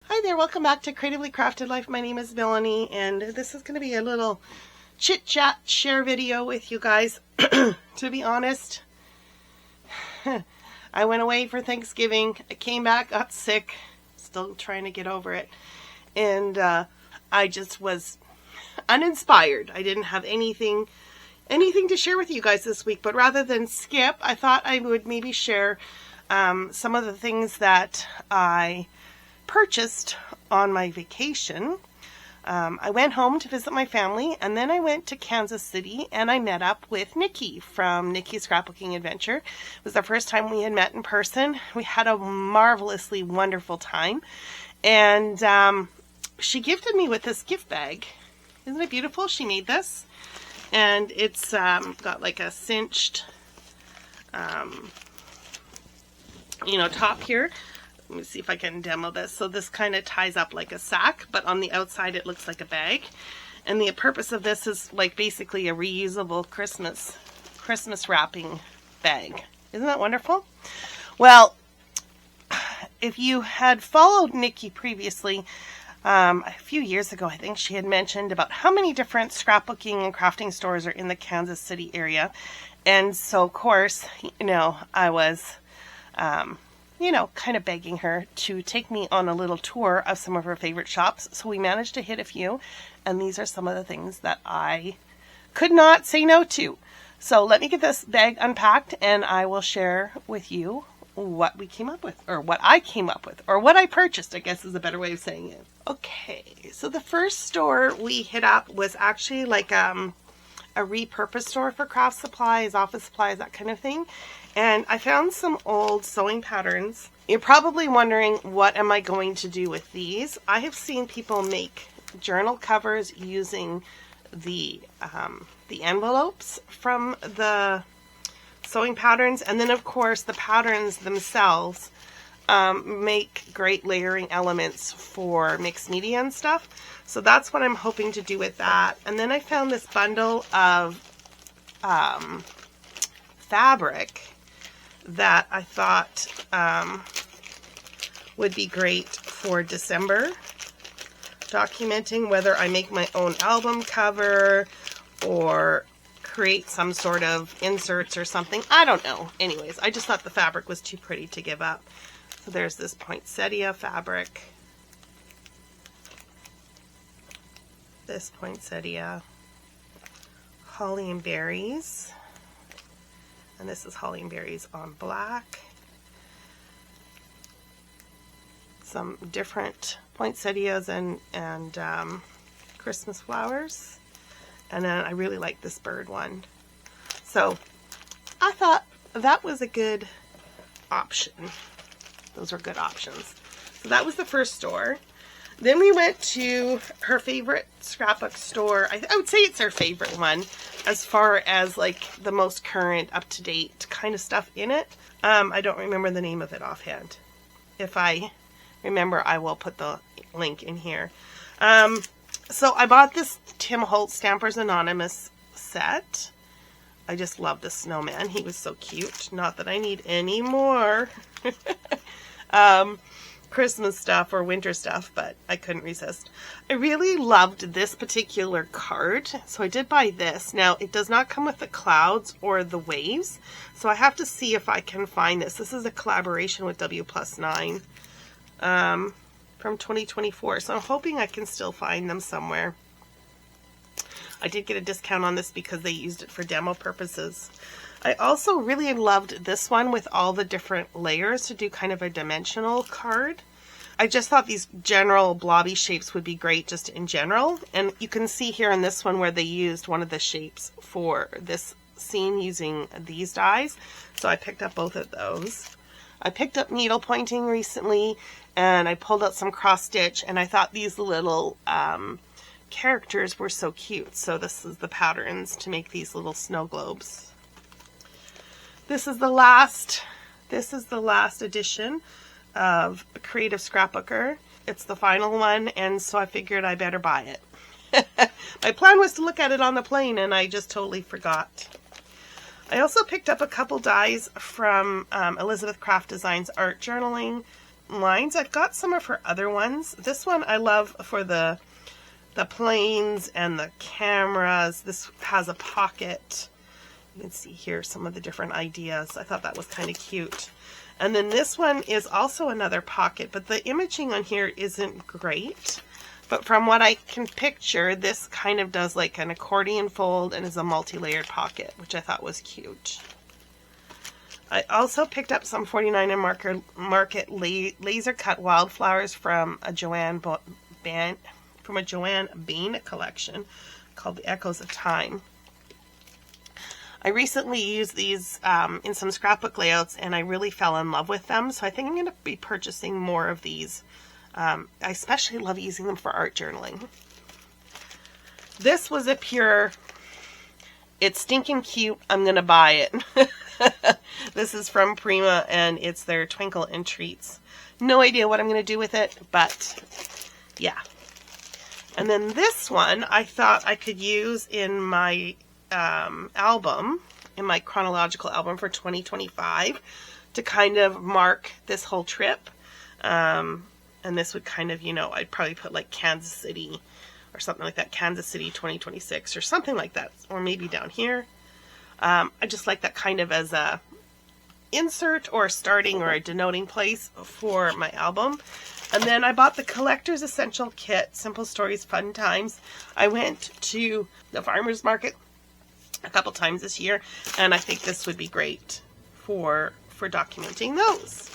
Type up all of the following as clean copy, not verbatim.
Hi there, welcome back to Creatively Crafted Life. My name is Melanie, and this is going to be a little chit-chat share video with you guys. To be honest, I went away for Thanksgiving. I came back, got sick, still trying to get over it, and I just was uninspired. I didn't have anything to share with you guys this week, but rather than skip, I thought I would maybe share some of the things that I purchased on my vacation. I went home to visit my family, and then I went to Kansas City and I met up with Nikki from Nikki's Scrapbooking Adventure. It was the first time we had met in person. We had a marvelously wonderful time, and she gifted me with this gift bag. Isn't it beautiful? She made this, and it's got like a cinched top here. Let me see if I can demo this. So this kind of ties up like a sack, but on the outside it looks like a bag. And the purpose of this is like basically a reusable Christmas wrapping bag. Isn't that wonderful? Well, if you had followed Nikki previously, a few years ago, I think she had mentioned about how many different scrapbooking and crafting stores are in the Kansas City area. And so, of course, I was kind of begging her to take me on a little tour of some of her favorite shops. So we managed to hit a few, and these are some of the things that I could not say no to. So let me get this bag unpacked, and I will share with you what we came up with, or what I came up with, or what I purchased, I guess is a better way of saying it. Okay, so the first store we hit up was actually like a repurposed store for craft supplies, office supplies, that kind of thing. And I found some old sewing patterns. You're probably wondering, what am I going to do with these? I have seen people make journal covers using the envelopes from the sewing patterns. And then, of course, the patterns themselves make great layering elements for mixed media and stuff. So that's what I'm hoping to do with that. And then I found this bundle of fabric that I thought would be great for December, documenting whether I make my own album cover or create some sort of inserts or something. I don't know. Anyways, I just thought the fabric was too pretty to give up. So there's this poinsettia fabric. This poinsettia, holly and berries. And this is holly and berries on black. Some different poinsettias and Christmas flowers. And then I really like this bird one. So I thought that was a good option. Those are good options. So that was the first store. Then we went to her favorite scrapbook store. I would say it's her favorite one as far as like the most current, up-to-date kind of stuff in it. I don't remember the name of it offhand. If I remember, I will put the link in here. So I bought this Tim Holtz Stampers Anonymous set. I just love the snowman. He was so cute. Not that I need any more Christmas stuff or winter stuff, but I couldn't resist. I really loved this particular card, so I did buy this. Now, it does not come with the clouds or the waves, so I have to see if I can find this. This is a collaboration with W+9 from 2024, so I'm hoping I can still find them somewhere. I did get a discount on this because they used it for demo purposes. I also really loved this one with all the different layers to do kind of a dimensional card. I just thought these general blobby shapes would be great just in general. And you can see here in this one where they used one of the shapes for this scene using these dies. So I picked up both of those. I picked up needle pointing recently, and I pulled out some cross stitch, and I thought these little characters were so cute. So this is the patterns to make these little snow globes. This is the last edition of Creative Scrapbooker. It's the final one, and so I figured I better buy it. My plan was to look at it on the plane, and I just totally forgot. I also picked up a couple dies from Elizabeth Craft Designs Art Journaling. lines. I've got some of her other ones. This one I love for the planes and the cameras. This has a pocket. You can see here some of the different ideas. I thought that was kind of cute. And then this one is also another pocket, but the imaging on here isn't great. But from what I can picture, this kind of does like an accordion fold and is a multi-layered pocket, which I thought was cute. I also picked up some 49 and Market laser cut wildflowers from a Joanne Bean collection called The Echoes of Time. I recently used these in some scrapbook layouts, and I really fell in love with them, so I think I'm going to be purchasing more of these. I especially love using them for art journaling. This was a pure, it's stinking cute, I'm going to buy it. This is from Prima, and it's their Twinkle and Treats. No idea what I'm going to do with it, but yeah. And then this one I thought I could use in my album, in my chronological album for 2025, to kind of mark this whole trip. And this would kind of, you know, I'd probably put like Kansas City or something like that, Kansas City 2026 or something like that, or maybe down here. I just like that kind of as a insert or a starting or a denoting place for my album. And then I bought the Collector's Essential Kit, Simple Stories, Fun Times. I went to the farmer's market a couple times this year, and I think this would be great for documenting those.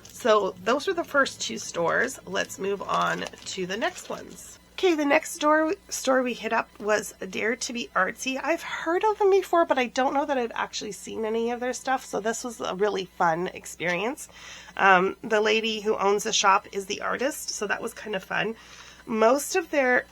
So those were the first two stores. Let's move on to the next ones. Okay, the next store we hit up was Dare to Be Artsy. I've heard of them before, but I don't know that I've actually seen any of their stuff, so this was a really fun experience. The lady who owns the shop is the artist, so that was kind of fun. Most of their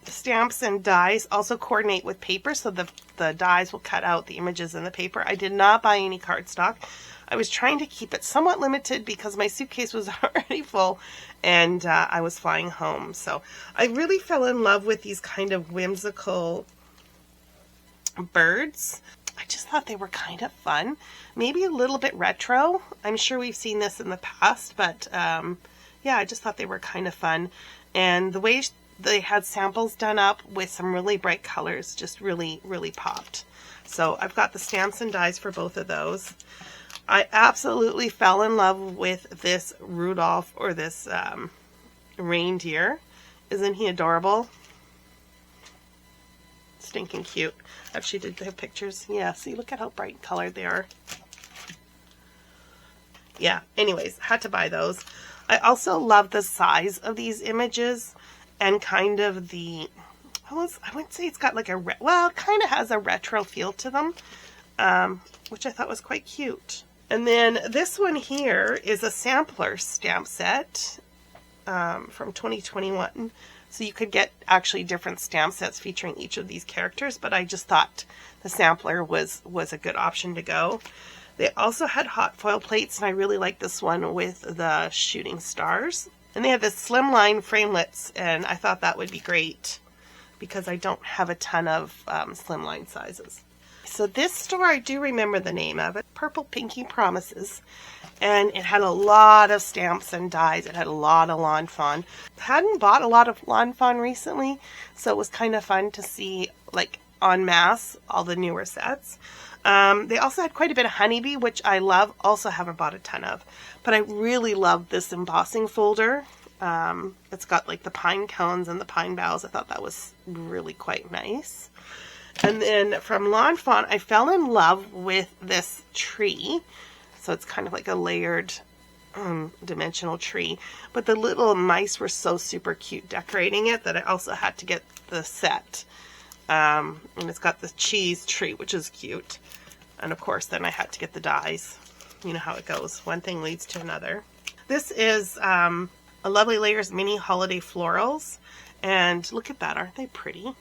stamps and dies also coordinate with paper, so the dies will cut out the images in the paper. I did not buy any cardstock. I was trying to keep it somewhat limited because my suitcase was already full and I was flying home. So I really fell in love with these kind of whimsical birds. I just thought they were kind of fun. Maybe a little bit retro. I'm sure we've seen this in the past, but yeah, I just thought they were kind of fun. And the way they had samples done up with some really bright colors just really, really popped. So I've got the stamps and dies for both of those. I absolutely fell in love with this Rudolph, or this reindeer. Isn't he adorable? Stinking cute. Actually, did they have pictures? Yeah, see, look at how bright colored they are. Yeah, anyways, had to buy those. I also love the size of these images and kind of the, I wouldn't say it's got like a, well, it kind of has a retro feel to them, which I thought was quite cute. And then this one here is a sampler stamp set from 2021. So you could get actually different stamp sets featuring each of these characters, but I just thought the sampler was a good option to go. They also had hot foil plates, and I really like this one with the shooting stars. And they had this slimline framelits, and I thought that would be great because I don't have a ton of slimline sizes. So this store, I do remember the name of it, Purple Pinky Promises, and it had a lot of stamps and dies. It had a lot of Lawn Fawn. Hadn't bought a lot of Lawn Fawn recently, so it was kind of fun to see, like, en masse, all the newer sets. They also had quite a bit of Honeybee, which I love, also haven't bought a ton of. But I really love this embossing folder. It's got, like, the pine cones and the pine boughs. I thought that was really quite nice. And then from Lawn Fawn, I fell in love with this tree. So it's kind of like a layered dimensional tree. But the little mice were so super cute decorating it that I also had to get the set. And it's got the cheese tree, which is cute. And of course, then I had to get the dies. You know how it goes. One thing leads to another. This is a Lovely Layers Mini Holiday Florals. And look at that. Aren't they pretty?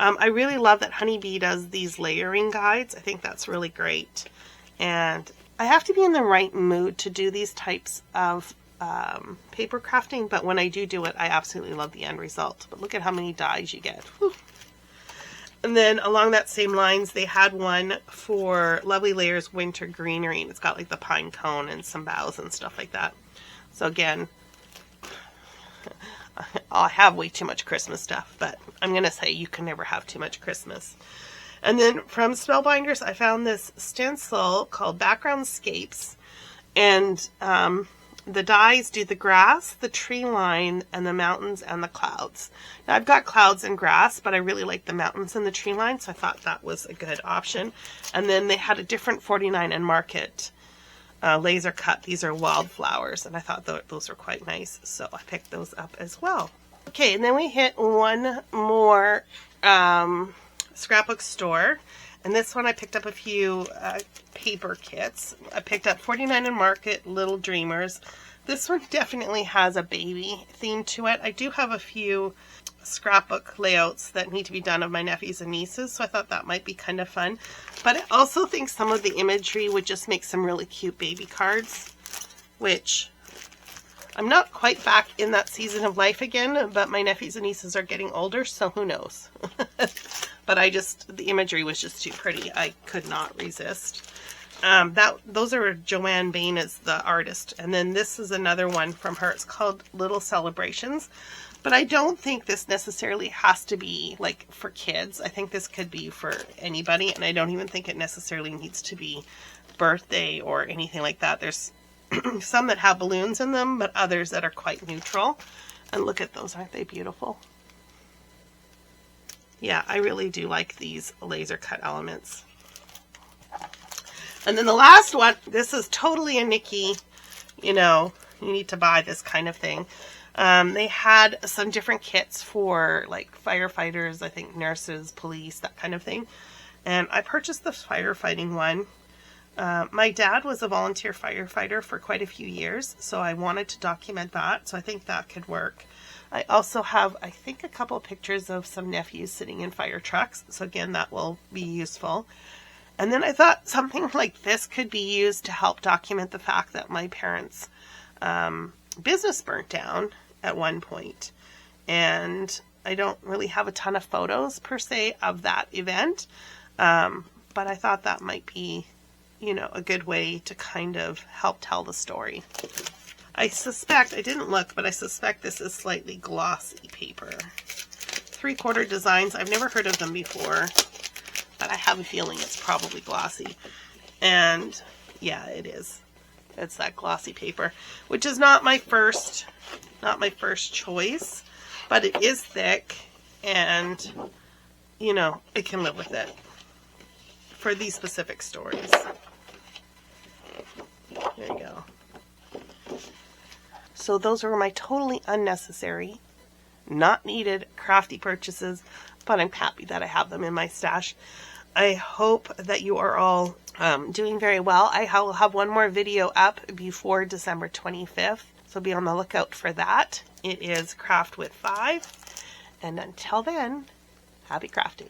I really love that Honeybee does these layering guides. I think that's really great. And I have to be in the right mood to do these types of paper crafting, but when I do it, I absolutely love the end result. But look at how many dies you get. Whew. And then along that same lines, they had one for Lovely Layers Winter Greenery, and it's got like the pine cone and some boughs and stuff like that. So again, I have way too much Christmas stuff, but I'm going to say you can never have too much Christmas. And then from Spellbinders, I found this stencil called Backgroundscapes, and the dies do the grass, the tree line, and the mountains and the clouds. Now, I've got clouds and grass, but I really like the mountains and the tree line, so I thought that was a good option. And then they had a different 49 and Market laser cut. These are wildflowers, and I thought those were quite nice, so I picked those up as well. Okay, and then we hit one more scrapbook store. And this one I picked up a few paper kits. I picked up 49 and Market Little Dreamers. This one definitely has a baby theme to it. I do have a few scrapbook layouts that need to be done of my nephews and nieces, so I thought that might be kind of fun. But I also think some of the imagery would just make some really cute baby cards, which I'm not quite back in that season of life again, but my nephews and nieces are getting older, so who knows. But the imagery was just too pretty. I could not resist. Those are Joanne Bain as the artist. And then this is another one from her. It's called Little Celebrations. But I don't think this necessarily has to be like for kids. I think this could be for anybody. And I don't even think it necessarily needs to be birthday or anything like that. There's some that have balloons in them, but others that are quite neutral. And look at those. Aren't they beautiful? Yeah, I really do like these laser cut elements. And then the last one, this is totally a Nikki, you need to buy this kind of thing. They had some different kits for like firefighters, I think nurses, police, that kind of thing. And I purchased the firefighting one. My dad was a volunteer firefighter for quite a few years, so I wanted to document that. So I think that could work. I also have, I think, a couple of pictures of some nephews sitting in fire trucks. So again, that will be useful. And then I thought something like this could be used to help document the fact that my parents' business burnt down at one point. And I don't really have a ton of photos per se of that event. But I thought that might be, a good way to kind of help tell the story. I suspect, I didn't look, but I suspect this is slightly glossy paper. 3/4 designs. I've never heard of them before, but I have a feeling it's probably glossy. And yeah, it is. It's that glossy paper, which is not my first choice, but it is thick and, it can live with it for these specific stories. There you go. So those were my totally unnecessary, not needed crafty purchases, but I'm happy that I have them in my stash. I hope that you are all doing very well. I will have one more video up before December 25th, so be on the lookout for that. It is Craft with 5, and until then, happy crafting.